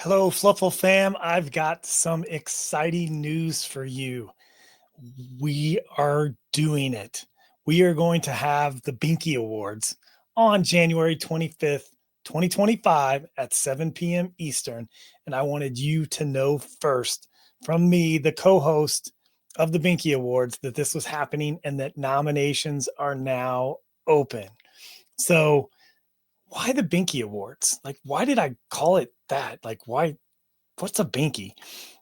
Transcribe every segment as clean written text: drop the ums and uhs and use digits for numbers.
Hello, Fluffle fam. I've got some exciting news for you. We are doing it. We are going to have the Binky Awards on January 25th, 2025 at 7 p.m. Eastern. And I wanted you to know first from me, the co host of the Binky Awards, that this was happening and that nominations are now open. So, why the Binky Awards? Like, why did I call it that? Like, why? What's a binky?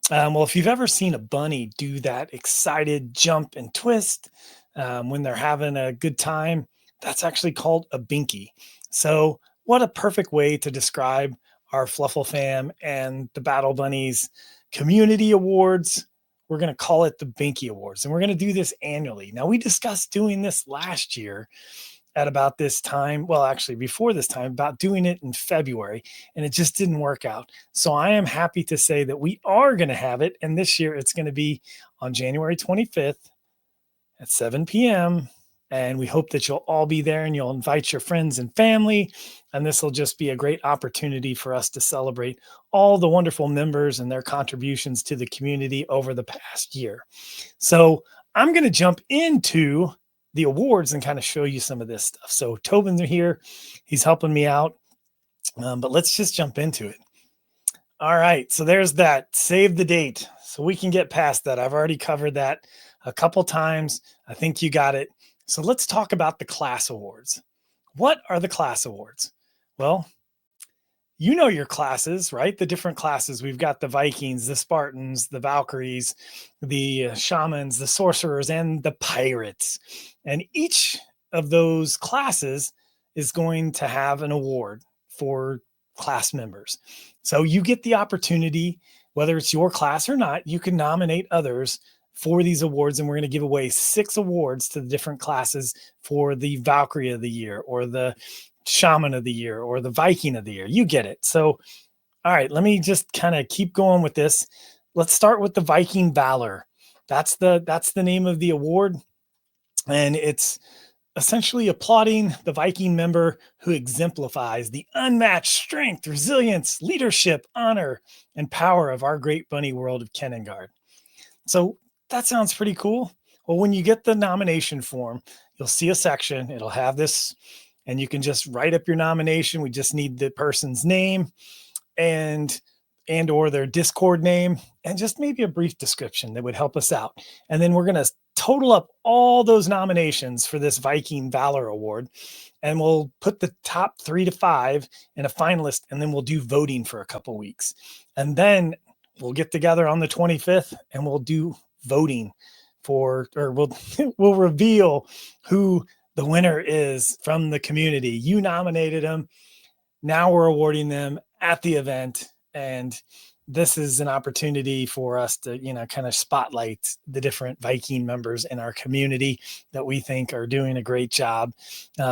Well, if you've ever seen a bunny do that excited jump and twist when they're having a good time, that's actually called a binky. So, what a perfect way to describe our Fluffle fam and the Battle Bunnies Community Awards. We're going to call it the Binky Awards, and we're going to do this annually. Now, we discussed doing this last year at about this time. Well, actually, before this time, about doing it in February, and it just didn't work out. So I am happy to say that we are going to have it. And this year it's going to be on January 25th at 7 p.m. And we hope that you'll all be there and you'll invite your friends and family. And this will just be a great opportunity for us to celebrate all the wonderful members and their contributions to the community over the past year. So I'm going to jump into the awards and kind of show you some of this stuff. So Tobin's here. He's helping me out. But let's just jump into it. All right. So there's that. Save the date. So we can get past that. I've already covered that a couple times. I think you got it. So let's talk about the class awards. What are the class awards? Well, you know your classes, right? The different classes. We've got the Vikings, the Spartans, the Valkyries, the shamans, the sorcerers, and the pirates. And each of those classes is going to have an award for class members. So you get the opportunity, whether it's your class or not, you can nominate others for these awards. And we're going to give away 6 awards to the different classes for the Valkyrie of the year or the Shaman of the year or the Viking of the year. You get it. So, all right, let me just kind of keep going with this. Let's start with the Viking Valor. That's the name of the award. And it's essentially applauding the Viking member who exemplifies the unmatched strength, resilience, leadership, honor, and power of our great bunny world of Kaningard. So that sounds pretty cool. Well, when you get the nomination form, you'll see a section. It'll have this, and you can just write up your nomination. We just need the person's name and or their Discord name and just maybe a brief description that would help us out. And then we're going to total up all those nominations for this Viking Valor Award, and we'll put the top 3 to 5 in a finalist, and then we'll do voting for a couple weeks. And then we'll get together on the 25th and we'll do voting we'll reveal who the winner is from the community. You nominated them. Now we're awarding them at the event. And this is an opportunity for us to, kind of spotlight the different Viking members in our community that we think are doing a great job.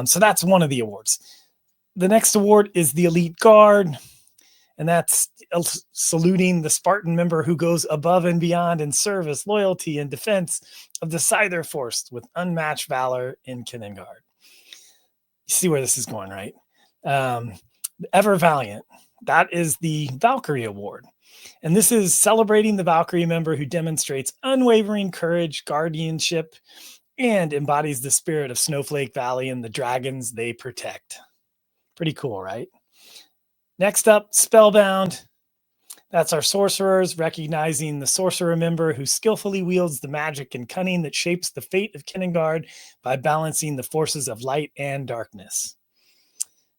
So that's one of the awards. The next award is the Elite Guard. And that's saluting the Spartan member who goes above and beyond in service, loyalty, and defense of the Scyther Force with unmatched valor in Kaningard. You see where this is going, right? Ever Valiant. That is the Valkyrie Award. And this is celebrating the Valkyrie member who demonstrates unwavering courage, guardianship, and embodies the spirit of Snowflake Valley and the dragons they protect. Pretty cool, right? Next up, Spellbound. That's our sorcerers, recognizing the sorcerer member who skillfully wields the magic and cunning that shapes the fate of Kaningard by balancing the forces of light and darkness.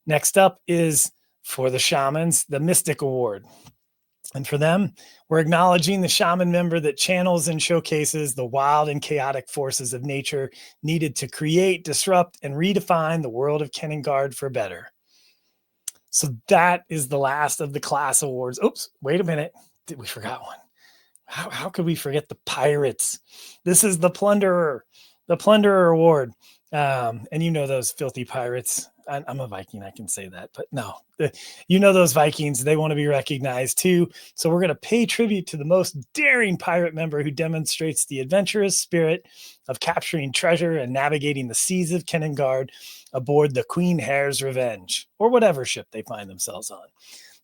Next up is, for the shamans, the Mystic Award. And for them, we're acknowledging the shaman member that channels and showcases the wild and chaotic forces of nature needed to create, disrupt, and redefine the world of Kaningard for better. So that is the last of the class awards. Oops, wait a minute. We forgot one. How could we forget the pirates? This is the Plunderer Award. And you know those filthy pirates. I'm a Viking, I can say that, but no, those Vikings, they want to be recognized too. So we're going to pay tribute to the most daring pirate member who demonstrates the adventurous spirit of capturing treasure and navigating the seas of Kaningard aboard the Queen Hare's Revenge, or whatever ship they find themselves on.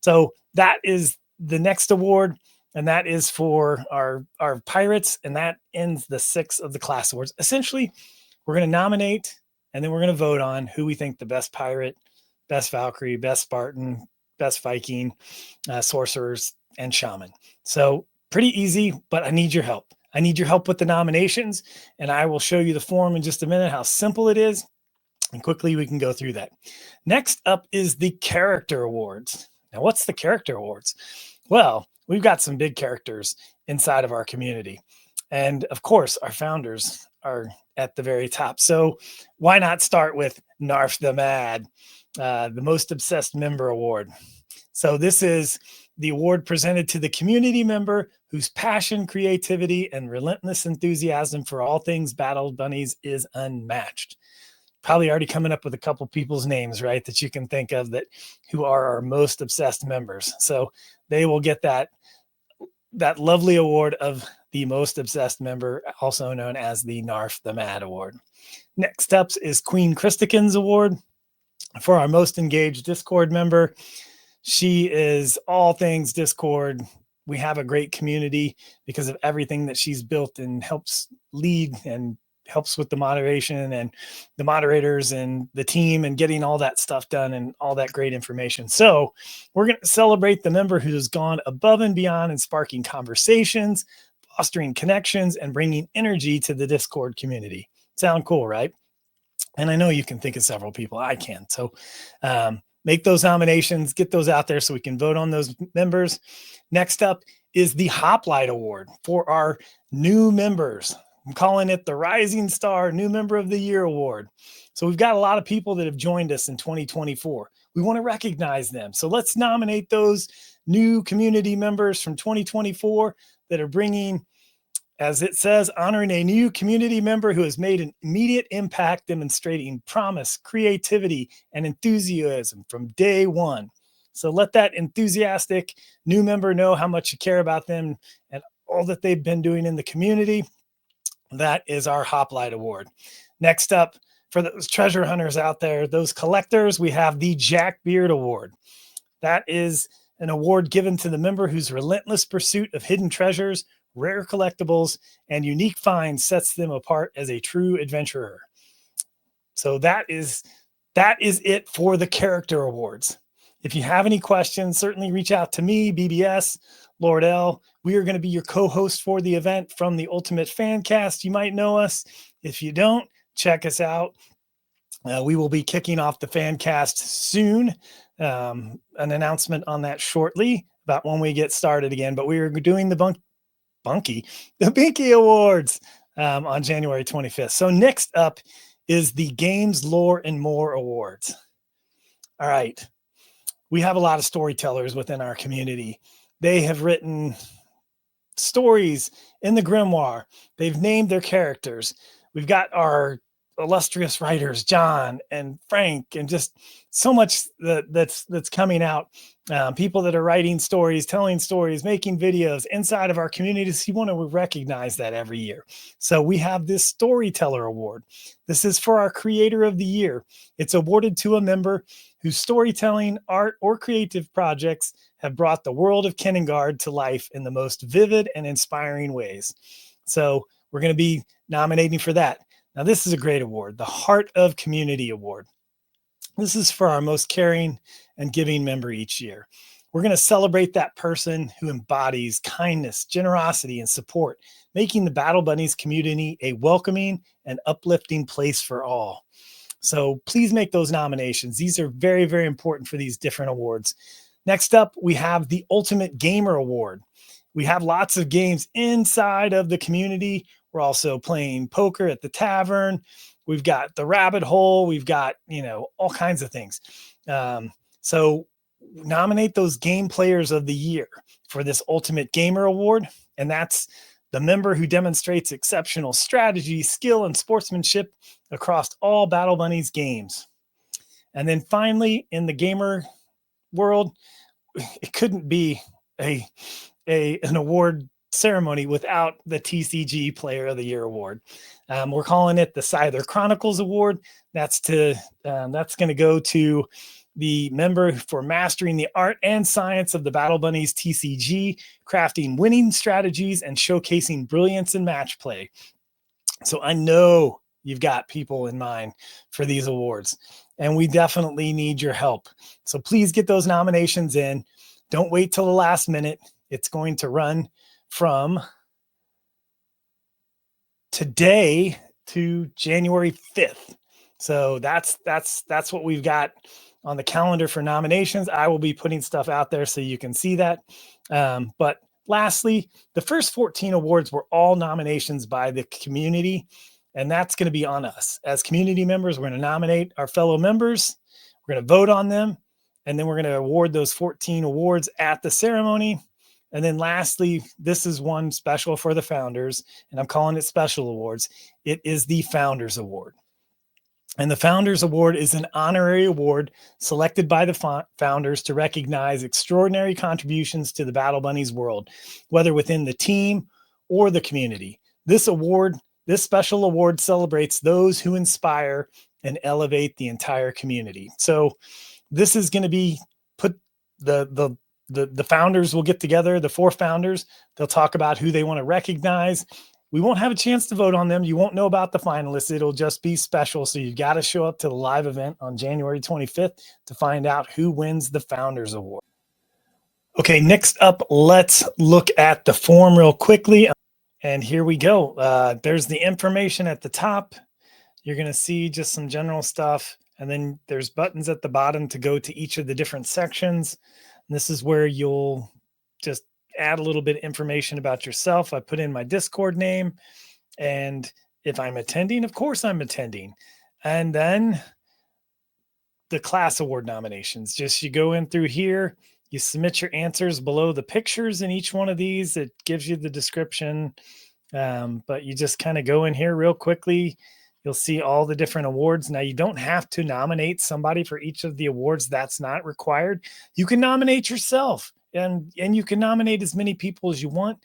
So that is the next award, and that is for our pirates, and that ends the 6 of the class awards. Essentially, we're going to nominate, and then we're going to vote on who we think the best pirate, best Valkyrie, best Spartan, best Viking, sorcerers, and shaman. So pretty easy, but I need your help. I need your help with the nominations, and I will show you the form in just a minute, how simple it is, and quickly we can go through that. Next up is the character awards. Now, what's the character awards? Well, we've got some big characters inside of our community. And of course, our founders are at the very top. So why not start with Narf the Mad, the Most Obsessed Member Award? So this is the award presented to the community member whose passion, creativity, and relentless enthusiasm for all things Battle Bunnies is unmatched. Probably already coming up with a couple people's names, right, that you can think of that who are our most obsessed members. So they will get that lovely award of the most obsessed member, also known as the Narf the Mad Award. Next up is Queen Christican's Award for our most engaged Discord member. She is all things Discord. We have a great community because of everything that she's built and helps lead and helps with the moderation and the moderators and the team and getting all that stuff done and all that great information. So we're going to celebrate the member who has gone above and beyond in sparking conversations, fostering connections, and bringing energy to the Discord community. Sound cool, right? And I know you can think of several people. I can. So make those nominations, get those out there so we can vote on those members. Next up is the Hoplite Award for our new members. I'm calling it the Rising Star New Member of the Year Award. So we've got a lot of people that have joined us in 2024. We want to recognize them. So let's nominate those new community members from 2024 that are bringing, as it says, honoring a new community member who has made an immediate impact, demonstrating promise, creativity, and enthusiasm from day one. So let that enthusiastic new member know how much you care about them and all that they've been doing in the community. That is our Hoplite Award. Next up, for those treasure hunters out there, those collectors, we have the Jack Beard Award. That is an award given to the member whose relentless pursuit of hidden treasures, rare collectibles, and unique finds sets them apart as a true adventurer. So that is it for the character awards. If you have any questions, certainly reach out to me, BBS, Lord L. We are going to be your co-host for the event from the Ultimate Fancast. You might know us. If you don't, check us out. We will be kicking off the Fancast soon. An announcement on that shortly about when we get started again. But we are doing the Binky Awards on January 25th. So next up is the Games, Lore, and More Awards. All right. We have a lot of storytellers within our community. They have written stories in the grimoire. They've named their characters. We've got our illustrious writers, John and Frank, and just so much that's coming out. People that are writing stories, telling stories, making videos inside of our communities. You want to recognize that every year. So we have this Storyteller Award. This is for our Creator of the Year. It's awarded to a member whose storytelling, art, or creative projects have brought the world of Kaningard to life in the most vivid and inspiring ways. So we're going to be nominating for that. Now, this is a great award, the Heart of Community Award. This is for our most caring and giving member each year. We're going to celebrate that person who embodies kindness, generosity, and support, making the Battle Bunnies community a welcoming and uplifting place for all. So please make those nominations. These are very, very important for these different awards. Next up, we have the Ultimate Gamer Award. We have lots of games inside of the community. We're also playing poker at the tavern. We've got the rabbit hole. We've got, all kinds of things. So nominate those game players of the year for this Ultimate Gamer Award. And that's the member who demonstrates exceptional strategy, skill, and sportsmanship across all Battle Bunnies games. And then finally, in the gamer world, it couldn't be an award ceremony without the TCG Player of the Year Award. We're calling it the Scyther Chronicles Award. That's going to go to the member for mastering the art and science of the Battle Bunnies TCG, crafting winning strategies and showcasing brilliance in match play. So I know you've got people in mind for these awards, and we definitely need your help. So please get those nominations in. Don't wait till the last minute. It's going to run from today to January 5th. So that's what we've got on the calendar for nominations. I will be putting stuff out there so you can see that. But lastly, the first 14 awards were all nominations by the community, and that's going to be on us. As community members, we're going to nominate our fellow members. We're going to vote on them, and then we're going to award those 14 awards at the ceremony. And then lastly, this is one special for the founders, and I'm calling it Special Awards. It is the Founders Award. And the Founders Award is an honorary award selected by the founders to recognize extraordinary contributions to the Battle Bunnies world, whether within the team or the community. This special award celebrates those who inspire and elevate the entire community. So this is going to be put the founders will get together, the 4 founders. They'll talk about who they want to recognize. We won't have a chance to vote on them. You won't know about the finalists. It'll just be special. So you got to show up to the live event on January 25th to find out who wins the Founders Award. Okay, next up, let's look at the form real quickly. And here we go. There's the information at the top. You're going to see just some general stuff. And then there's buttons at the bottom to go to each of the different sections. And this is where you'll just add a little bit of information about yourself. I put in my Discord name, and if I'm attending, of course I'm attending. And then the class award nominations, just you go in through here, you submit your answers below the pictures in each one of these. It gives you the description, but you just kind of go in here real quickly. You'll see all the different awards. Now, you don't have to nominate somebody for each of the awards. That's not required. You can nominate yourself, and you can nominate as many people as you want.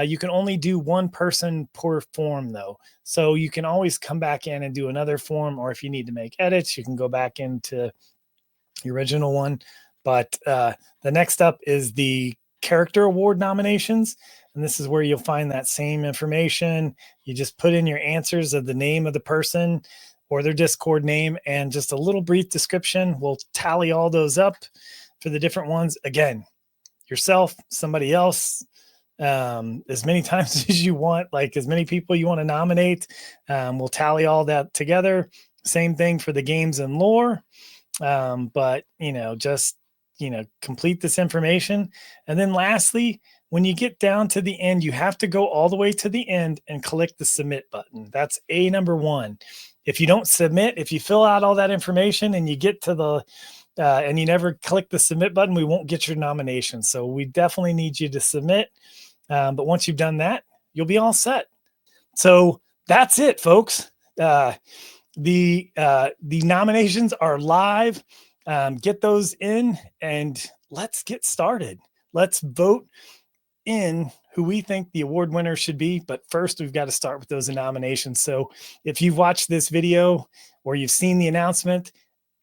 You can only do one person per form, though. So you can always come back in and do another form, or if you need to make edits, you can go back into the original one. But the next up is the character award nominations. And this is where you'll find that same information. You just put in your answers of the name of the person or their Discord name and just a little brief description. We'll tally all those up for the different ones. Again, yourself, somebody else, as many times as you want, like as many people you want to nominate. We'll tally all that together. Same thing for the games and lore. But, just, complete this information. And then lastly, when you get down to the end, you have to go all the way to the end and click the submit button. That's number 1. If you don't submit, if you fill out all that information and you get to the and you never click the submit button, we won't get your nomination. So we definitely need you to submit. But once you've done that, you'll be all set. So that's it, folks. The nominations are live. Get those in and let's get started. Let's vote in who we think the award winner should be. But first, we've got to start with those nominations. So if you've watched this video or you've seen the announcement,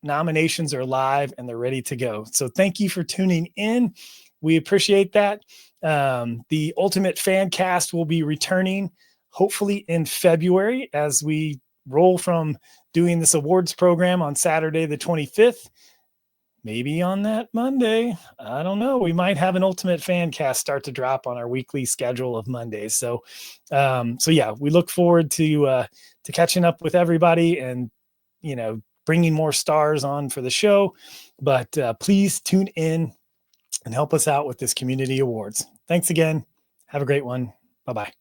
nominations are live and they're ready to go. So thank you for tuning in. We appreciate that. The Ultimate Fancast will be returning hopefully in February as we roll from doing this awards program on Saturday, the 25th. Maybe on that Monday, I don't know. We might have an Ultimate Fancast start to drop on our weekly schedule of Mondays. So yeah, we look forward to catching up with everybody and, bringing more stars on for the show. But please tune in and help us out with this community awards. Thanks again. Have a great one. Bye-bye.